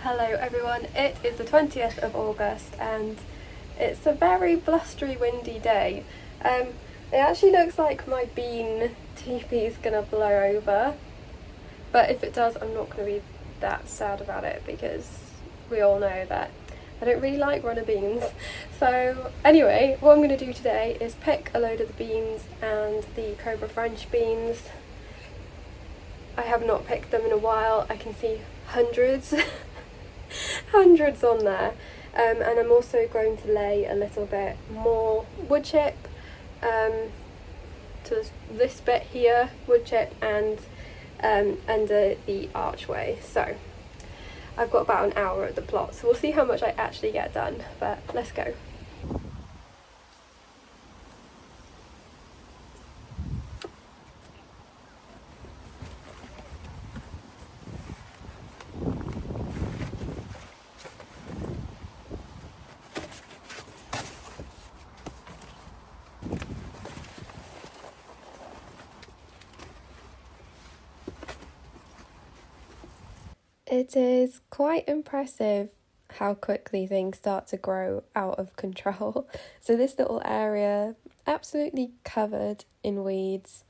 Hello everyone, it is the 20th of August and it's a very blustery, windy day. It actually looks like my bean teepee is going to blow over, but if it does, I'm not going to be that sad about it because we all know that I don't really like runner beans. So anyway, what I'm going to do today is pick a load of the beans and the Cobra French beans. I have not picked them in a while. I can see hundreds hundreds on there, and I'm also going to lay a little bit more wood chip to this bit here, wood chip, and under the archway. So I've got about an hour at the plot, so we'll see how much I actually get done, but let's go. It is quite impressive how quickly things start to grow out of control. So this little area absolutely covered in weeds,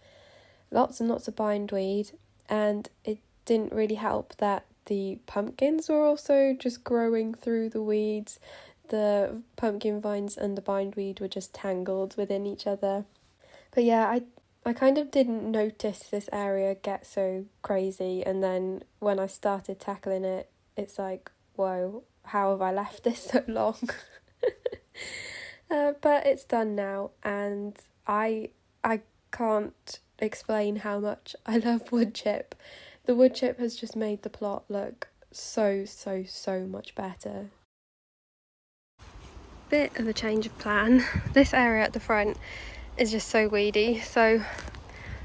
lots and lots of bindweed, and it didn't really help that the pumpkins were also just growing through the weeds. The pumpkin vines and the bindweed were just tangled within each other. But yeah, I kind of didn't notice this area get so crazy, and then when I started tackling it, it's like, whoa, how have I left this so long? But it's done now, and I can't explain how much I love wood chip. The wood chip has just made the plot look so much better. Bit of a change of plan. This area at the front is just so weedy, so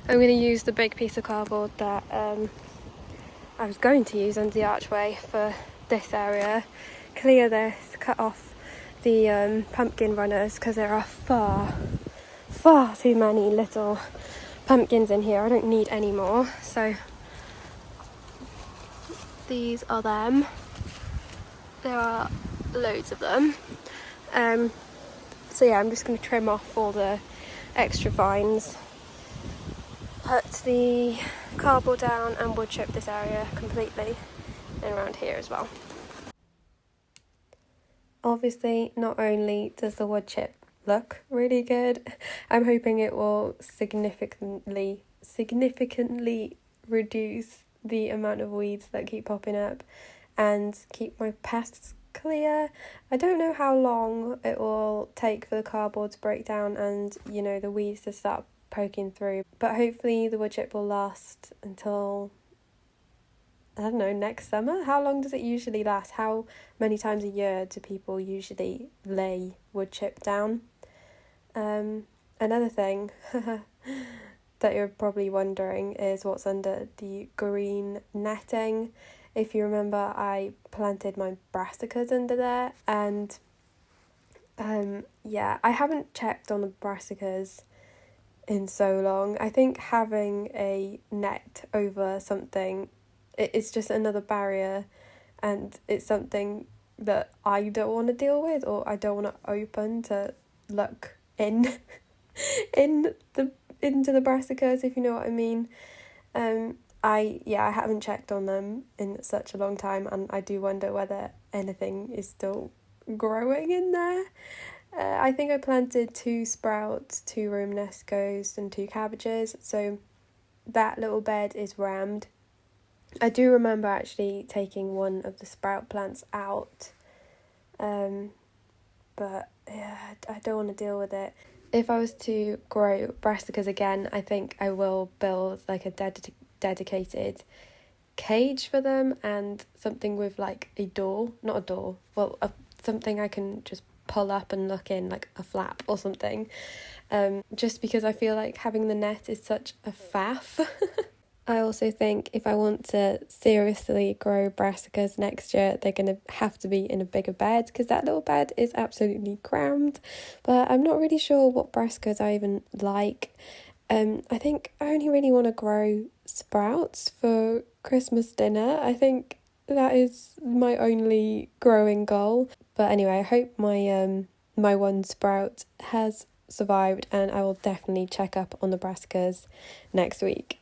I'm going to use the big piece of cardboard that I was going to use under the archway for this area, clear this, cut off the pumpkin runners because there are far too many little pumpkins in here. I don't need any more, so these are them. There are loads of them. So yeah, I'm just going to trim off all the extra vines, put the cardboard down and wood chip this area completely, and around here as well. Obviously, not only does the wood chip look really good, I'm hoping it will significantly reduce the amount of weeds that keep popping up and keep my pests clear. I don't know how long it will take for the cardboard to break down and, the weeds to start poking through, but hopefully the wood chip will last until, I don't know, next summer. How long does it usually last? How many times a year do people usually lay wood chip down? Another thing that you're probably wondering is what's under the green netting. If you remember, I planted my brassicas under there, and I haven't checked on the brassicas in so long. I think having a net over something, it's just another barrier, and it's something that I don't want to deal with, or I don't want to open to look in into the brassicas, if you know what I mean. I haven't checked on them in such a long time, and I do wonder whether anything is still growing in there. I think I planted 2 sprouts, 2 Romanescos and 2 cabbages, so that little bed is rammed. I do remember actually taking one of the sprout plants out, but yeah, I don't want to deal with it. If I was to grow brassicas again, I think I will build like a dedicated cage for them, and something with like a door, not a door, well, something I can just pull up and look in, like a flap or something, just because I feel like having the net is such a faff. I also think if I want to seriously grow brassicas next year, they're going to have to be in a bigger bed, because that little bed is absolutely crammed. But I'm not really sure what brassicas I even like. I think I only really want to grow sprouts for Christmas dinner. I think that is my only growing goal. But anyway, I hope my one sprout has survived, and I will definitely check up on the brassicas next week.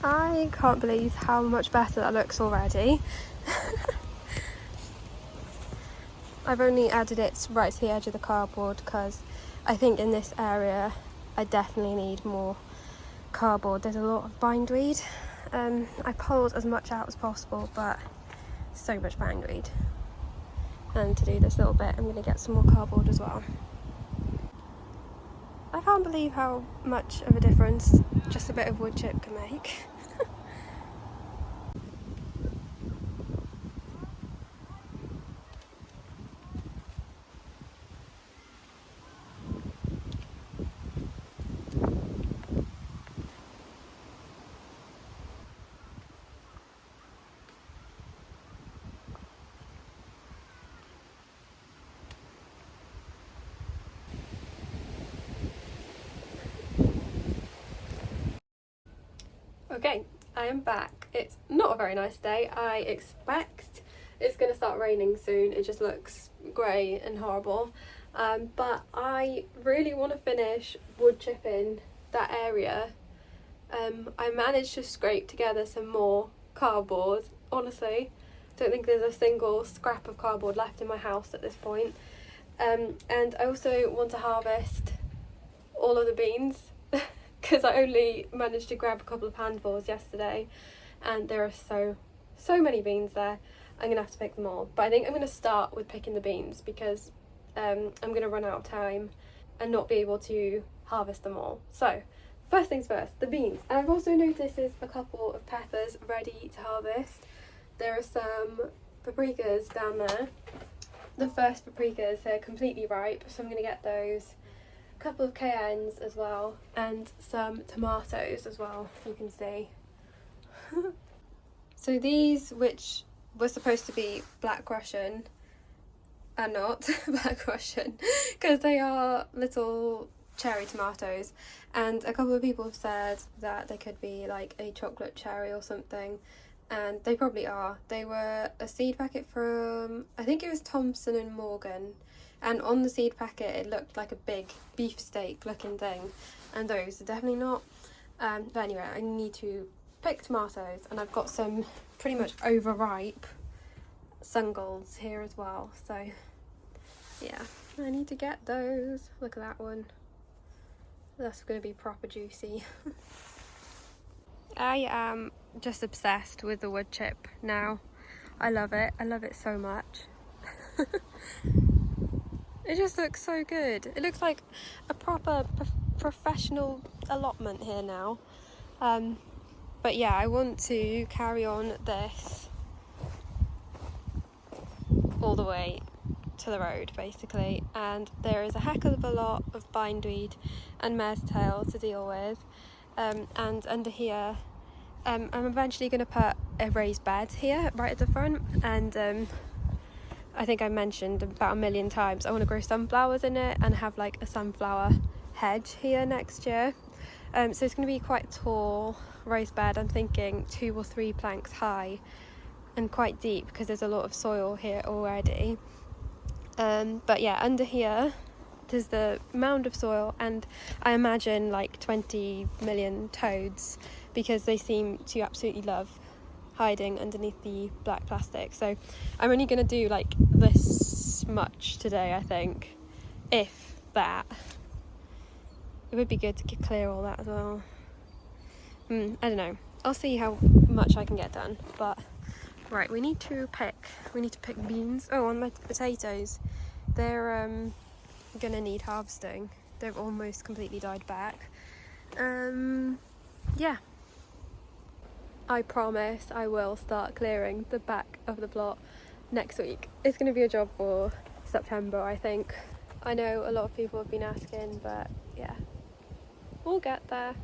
I can't believe how much better that looks already. I've only added it right to the edge of the cardboard because I think in this area I definitely need more cardboard. There's a lot of bindweed. I pulled as much out as possible, but so much bindweed. And to do this little bit, I'm going to get some more cardboard as well. I can't believe how much of a difference just a bit of wood chip can make. Okay, I am back. It's not a very nice day. I expect it's going to start raining soon. It just looks grey and horrible. But I really want to finish wood chipping that area. I managed to scrape together some more cardboard. Honestly, don't think there's a single scrap of cardboard left in my house at this point. And I also want to harvest all of the beans because I only managed to grab a couple of handfuls yesterday, and there are so many beans there. I'm gonna have to pick them all, but I think I'm gonna start with picking the beans because I'm gonna run out of time and not be able to harvest them all. So first things first, the beans. And I've also noticed there's a couple of peppers ready to harvest. There are some paprikas down there. The first paprikas are completely ripe, so I'm gonna get those. Couple of cayennes as well, and some tomatoes as well, you can see. So these, which were supposed to be black Russian, are not black Russian because they are little cherry tomatoes, and a couple of people have said that they could be like a chocolate cherry or something, and they probably are. They were a seed packet from, I think it was Thompson and Morgan, and on the seed packet it looked like a big beefsteak looking thing, and those are definitely not. But anyway, I need to pick tomatoes, and I've got some pretty much overripe sungolds here as well, so yeah, I need to get those. Look at that one, that's going to be proper juicy. I am just obsessed with the wood chip now. I love it so much. It just looks so good. It looks like a proper professional allotment here now. But yeah, I want to carry on this all the way to the road basically, and there is a heck of a lot of bindweed and mare's tail to deal with, and under here I'm eventually going to put a raised bed here right at the front, and I think I mentioned about 1 million times, I want to grow sunflowers in it and have like a sunflower hedge here next year. So it's going to be quite a tall raised bed. I'm thinking 2 or 3 planks high and quite deep because there's a lot of soil here already. But yeah, under here there's the mound of soil, and I imagine like 20 million toads, because they seem to absolutely love hiding underneath the black plastic. So I'm only going to do like this much today, I think, if that. It would be good to clear all that as well. I don't know, I'll see how much I can get done. But right, we need to pick beans. Oh, and my potatoes, they're gonna need harvesting. They've almost completely died back. Yeah, I promise I will start clearing the back of the plot next week. It's going to be a job for September, I think. I know a lot of people have been asking, but yeah, we'll get there.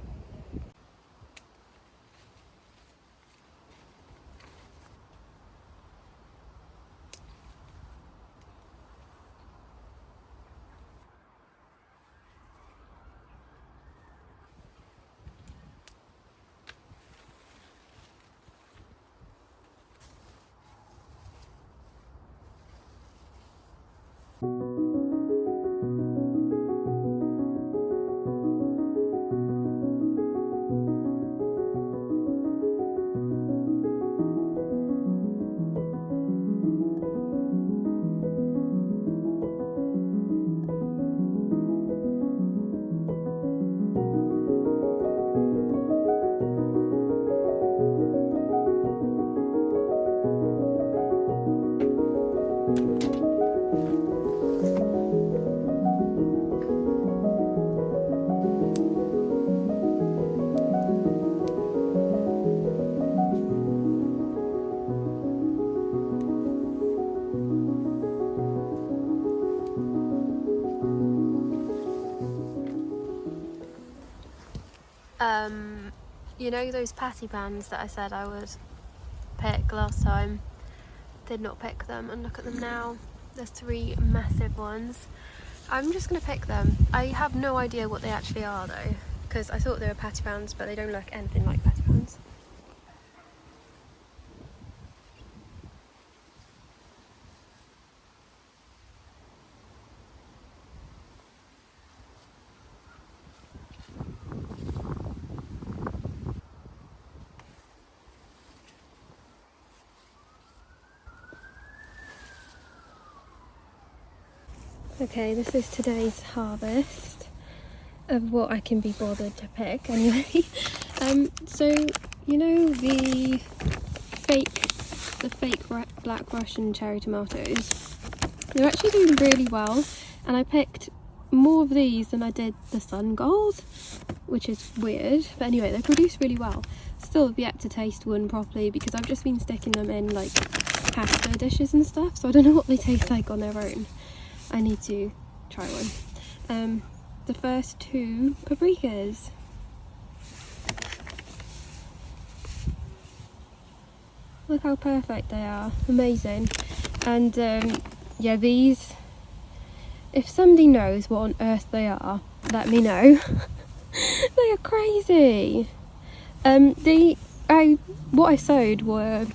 You know those patty pans that I said I would pick last time? Did not pick them, and look at them now. There's 3 massive ones. I'm just gonna pick them. I have no idea what they actually are though, because I thought they were patty pans, but they don't look anything like patty pans. Okay, this is today's harvest of what I can be bothered to pick anyway. So you know the fake black Russian cherry tomatoes? They're actually doing really well, and I picked more of these than I did the sun gold, which is weird, but anyway, they produce really well. Still have yet to taste one properly because I've just been sticking them in like pasta dishes and stuff, so I don't know what they taste like on their own. I need to try one. The first 2 paprikas. Look how perfect they are, amazing. And yeah, these, if somebody knows what on earth they are, let me know. They are crazy. What I sowed were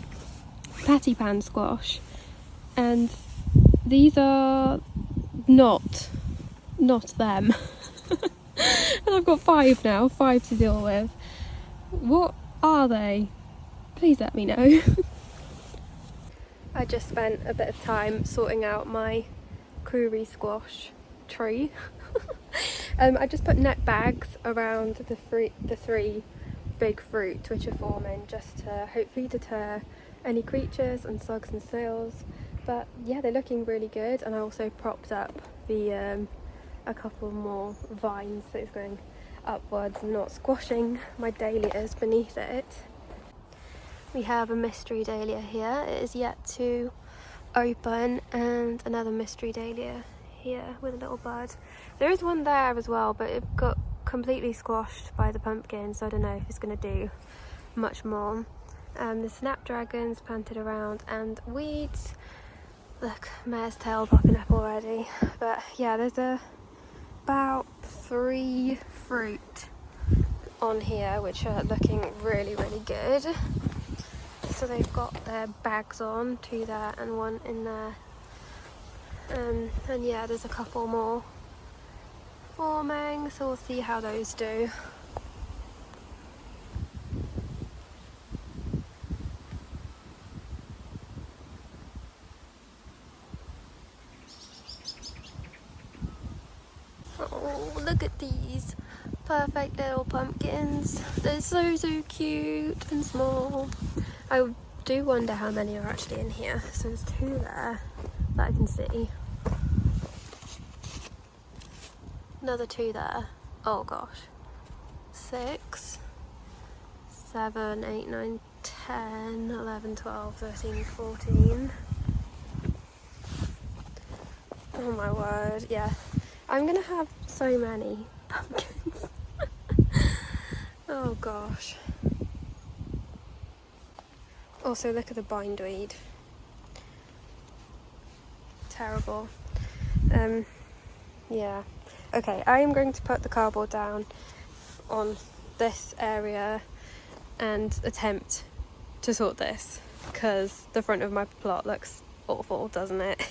patty pan squash, and these are not them. And I've got 5 now, 5 to deal with. What are they? Please let me know. I just spent a bit of time sorting out my curry squash tree. I just put net bags around the 3 big fruit which are forming, just to hopefully deter any creatures and slugs and snails. But yeah, they're looking really good, and I also propped up the a couple more vines so it's going upwards and not squashing my dahlias beneath it. We have a mystery dahlia here. It is yet to open, and another mystery dahlia here with a little bud. There is one there as well, but it got completely squashed by the pumpkin, so I don't know if it's going to do much more. The snapdragons planted around, and weeds. Look, mare's tail popping up already. But yeah, there's about 3 fruit on here which are looking really, really good. So they've got their bags on, 2 there and 1 in there. And yeah, there's a couple more forming, so we'll see how those do. Oh, look at these perfect little pumpkins. They're so, so cute and small. I do wonder how many are actually in here. So there's 2 there that I can see. Another 2 there. Oh gosh. 6, 7, 8, 9, 10, 11, 12, 13, 14. Oh my word, yeah. I'm gonna have so many pumpkins. Oh gosh. Also, look at the bindweed. Terrible. Yeah. Okay, I am going to put the cardboard down on this area and attempt to sort this, because the front of my plot looks awful, doesn't it?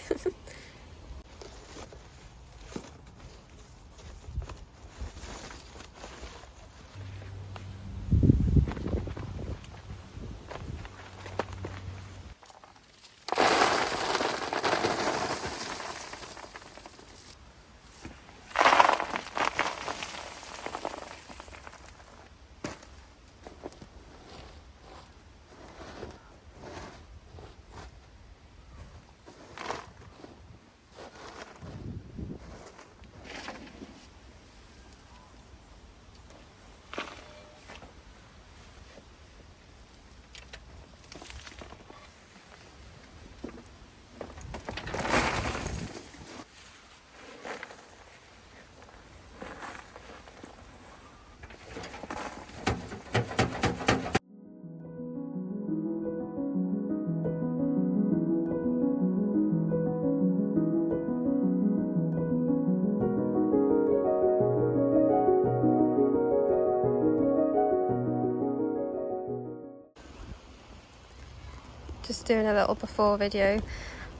Just doing a little before video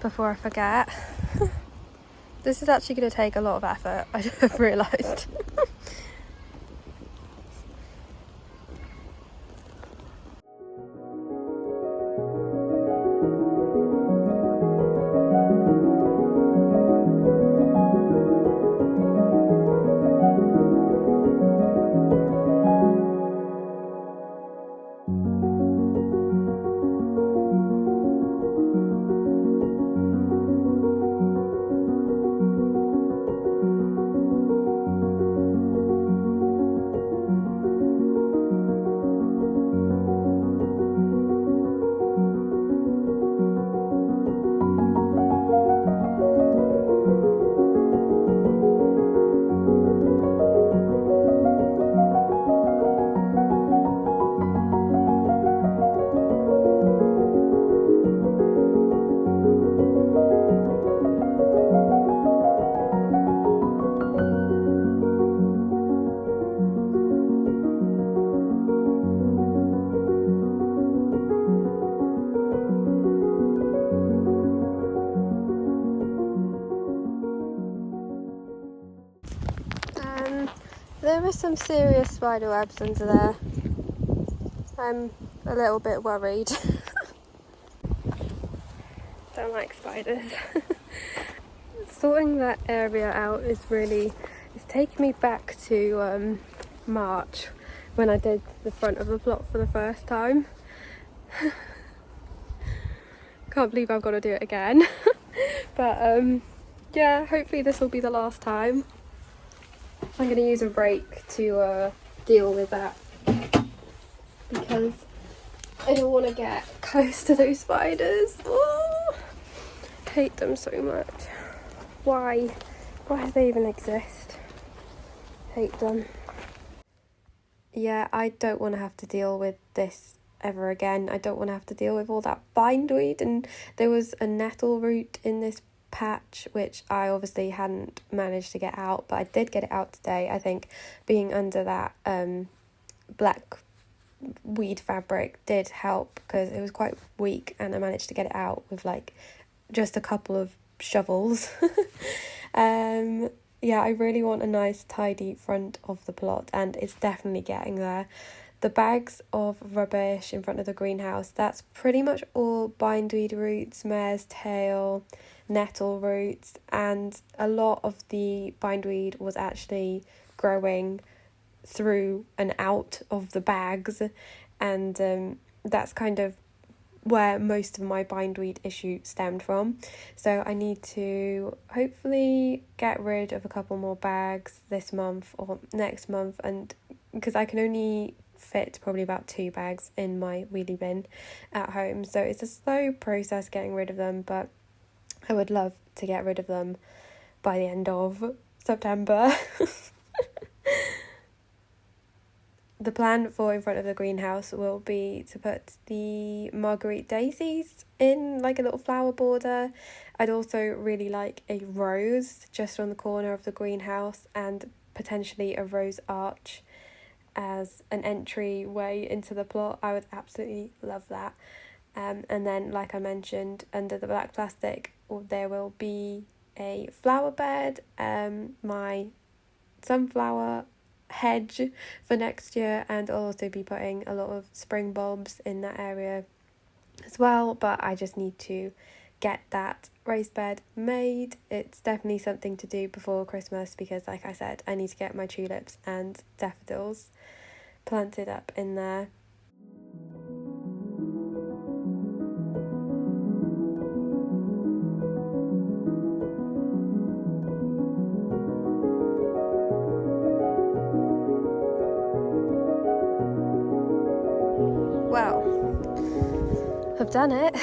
before I forget. This is actually going to take a lot of effort, I have realised. There are some serious spider webs under there. I'm a little bit worried. Don't like spiders. Sorting that area out is really, it's taking me back to March when I did the front of the plot for the first time. Can't believe I've got to do it again. But yeah, hopefully this will be the last time. I'm going to use a rake to deal with that, because I don't want to get close to those spiders. Oh, I hate them so much. Why do they even exist? Hate them. Yeah, I don't want to have to deal with this ever again. I don't want to have to deal with all that bindweed. And there was a nettle root in this patch which I obviously hadn't managed to get out, but I did get it out today. I think being under that black weed fabric did help because it was quite weak, and I managed to get it out with like just a couple of shovels. Yeah, I really want a nice tidy front of the plot, and it's definitely getting there. The bags of rubbish in front of the greenhouse, that's pretty much all bindweed roots, mare's tail, nettle roots, and a lot of the bindweed was actually growing through and out of the bags, and that's kind of where most of my bindweed issue stemmed from. So I need to hopefully get rid of a couple more bags this month or next month, and because I can only fit probably about 2 bags in my wheelie bin at home, so it's a slow process getting rid of them, but I would love to get rid of them by the end of September. The plan for in front of the greenhouse will be to put the marguerite daisies in like a little flower border. I'd also really like a rose just on the corner of the greenhouse, and potentially a rose arch as an entryway into the plot. I would absolutely love that. And then, like I mentioned, under the black plastic there will be a flower bed, my sunflower hedge for next year, and I'll also be putting a lot of spring bulbs in that area as well, but I just need to get that raised bed made. It's definitely something to do before Christmas because, like I said, I need to get my tulips and daffodils planted up in there. Well, I've done it.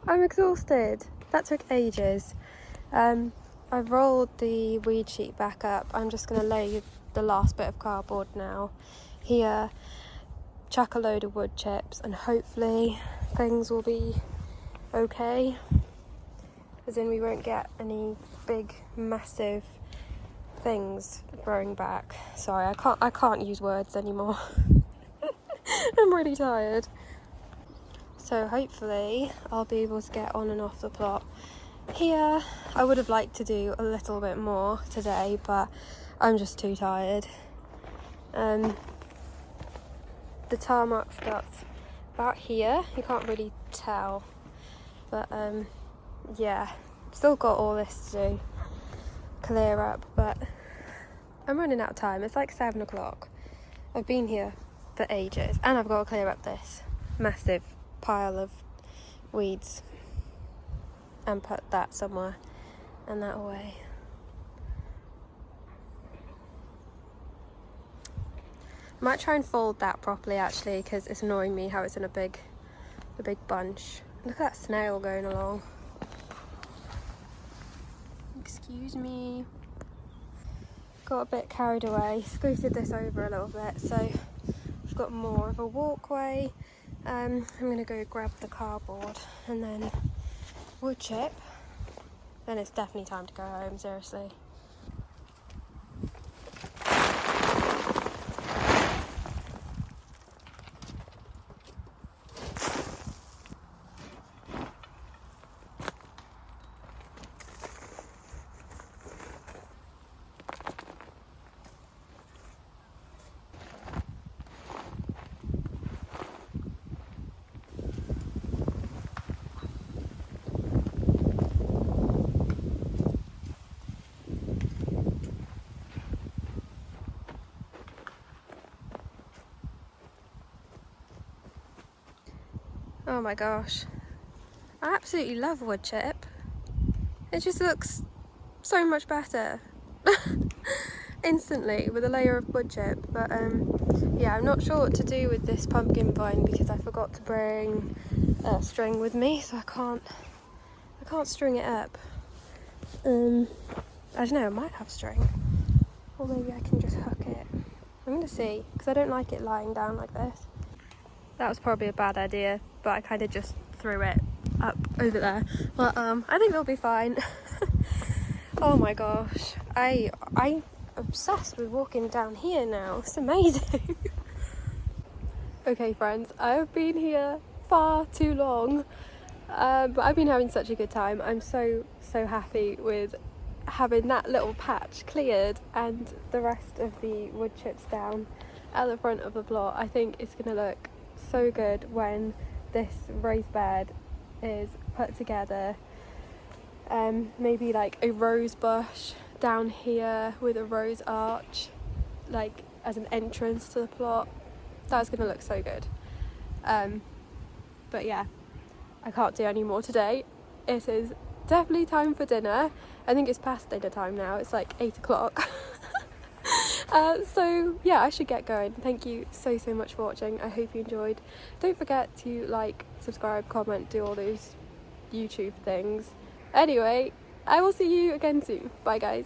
I'm exhausted. That took ages. I've rolled the weed sheet back up. I'm just going to lay the last bit of cardboard now here, chuck a load of wood chips, and hopefully things will be okay, as in we won't get any big massive things growing back. Sorry, I can't use words anymore. I'm really tired. So hopefully I'll be able to get on and off the plot here. I would have liked to do a little bit more today, but I'm just too tired. The tarmac starts about here. You can't really tell, but yeah, still got all this to do, clear up, but I'm running out of time. It's like 7 o'clock. I've been here for ages, and I've got to clear up this massive pile of weeds and put that somewhere and that away. Might try and fold that properly actually, because it's annoying me how it's in a big bunch. Look at that snail going along. Excuse me. Got a bit carried away, scooted this over a little bit, so I've got more of a walkway. I'm going to go grab the cardboard and then wood chip. Then it's definitely time to go home, seriously. Oh my gosh, I absolutely love wood chip. It just looks so much better instantly with a layer of wood chip. But yeah, I'm not sure what to do with this pumpkin vine because I forgot to bring string with me, so I can't string it up. I don't know, I might have string, or maybe I can just hook it. I'm gonna see, because I don't like it lying down like this. That was probably a bad idea, but I kind of just threw it up over there. But I think it'll be fine. Oh my gosh, I'm obsessed with walking down here now. It's amazing. Okay friends, I've been here far too long, but I've been having such a good time. I'm so happy with having that little patch cleared and the rest of the wood chips down at the front of the plot. I think it's going to look so good when this raised bed is put together. Maybe like a rose bush down here with a rose arch, like as an entrance to the plot. That's going to look so good. But yeah, I can't do any more today. It is definitely time for dinner. I think it's past dinner time now. It's like 8 o'clock. So yeah, I should get going. Thank you so much for watching. I hope you enjoyed. Don't forget to like, subscribe, comment, do all those YouTube things. Anyway, I will see you again soon. Bye guys.